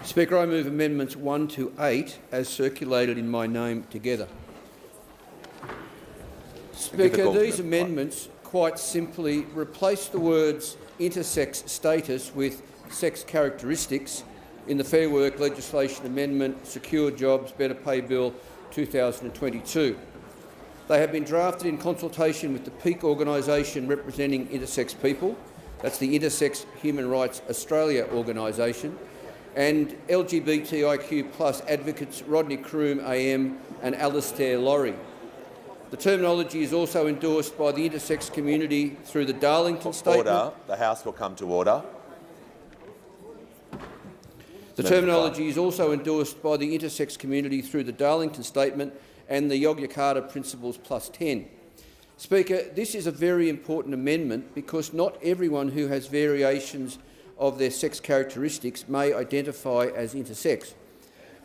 Speaker, I move amendments 1 to 8 as circulated in my name together. Speaker, these amendments quite simply replace the words intersex status with sex characteristics in the Fair Work Legislation Amendment Secure Jobs Better Pay Bill 2022. They have been drafted in consultation with the peak organisation representing intersex people, that's the Intersex Human Rights Australia organisation, and LGBTIQ plus advocates Rodney, Croome AM and Alastair, Lawrie. The terminology is also endorsed by the intersex community through the Darlington Statement. Order. The House will come to order. The terminology is also endorsed by the intersex community through the Darlington Statement and the Yogyakarta Principles +10. Speaker, this is a very important amendment because not everyone who has variations of their sex characteristics may identify as intersex,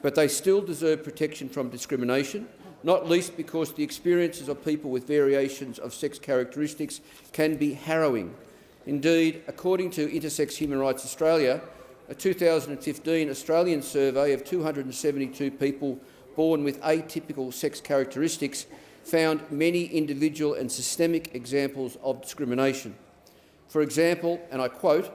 but they still deserve protection from discrimination, not least because the experiences of people with variations of sex characteristics can be harrowing. Indeed, according to Intersex Human Rights Australia, a 2015 Australian survey of 272 people born with atypical sex characteristics found many individual and systemic examples of discrimination. For example, and I quote,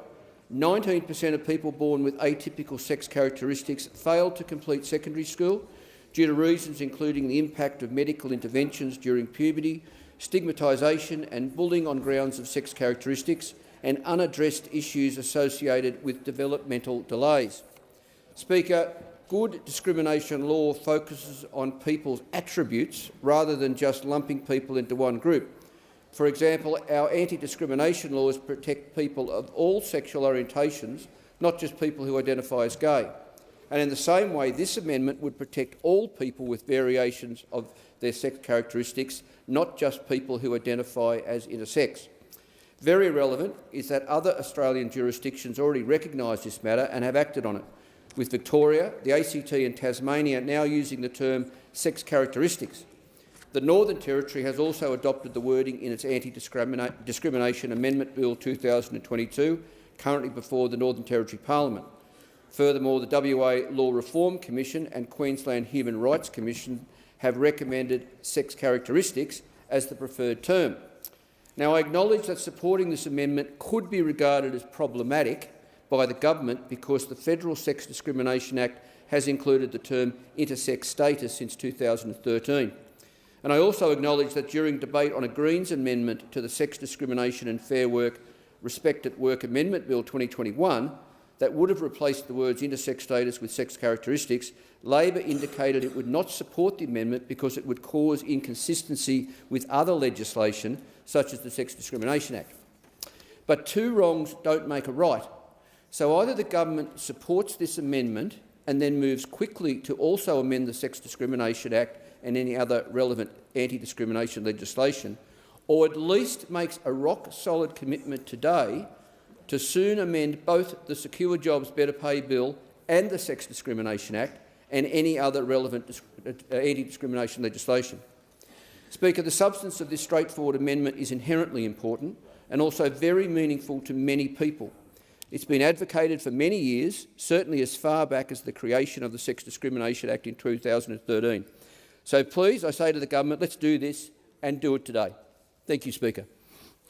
19% of people born with atypical sex characteristics failed to complete secondary school due to reasons including the impact of medical interventions during puberty, stigmatisation and bullying on grounds of sex characteristics, and unaddressed issues associated with developmental delays. Speaker, good discrimination law focuses on people's attributes rather than just lumping people into one group. For example, our anti-discrimination laws protect people of all sexual orientations, not just people who identify as gay. And in the same way, this amendment would protect all people with variations of their sex characteristics, not just people who identify as intersex. Very relevant is that other Australian jurisdictions already recognise this matter and have acted on it, with Victoria, the ACT and Tasmania now using the term sex characteristics. The Northern Territory has also adopted the wording in its Anti-Discrimination Amendment Bill 2022, currently before the Northern Territory Parliament. Furthermore, the WA Law Reform Commission and Queensland Human Rights Commission have recommended sex characteristics as the preferred term. Now, I acknowledge that supporting this amendment could be regarded as problematic by the government because the Federal Sex Discrimination Act has included the term intersex status since 2013. And I also acknowledge that during debate on a Greens amendment to the Sex Discrimination and Fair Work Respect at Work Amendment Bill 2021 that would have replaced the words intersex status with sex characteristics, Labor indicated it would not support the amendment because it would cause inconsistency with other legislation, such as the Sex Discrimination Act. But two wrongs don't make a right. So either the government supports this amendment and then moves quickly to also amend the Sex Discrimination Act and any other relevant anti-discrimination legislation, or at least makes a rock-solid commitment today to soon amend both the Secure Jobs Better Pay Bill and the Sex Discrimination Act and any other relevant anti-discrimination legislation. Speaker, the substance of this straightforward amendment is inherently important and also very meaningful to many people. It's been advocated for many years, certainly as far back as the creation of the Sex Discrimination Act in 2013. So please, I say to the government, let's do this and do it today. Thank you, Speaker.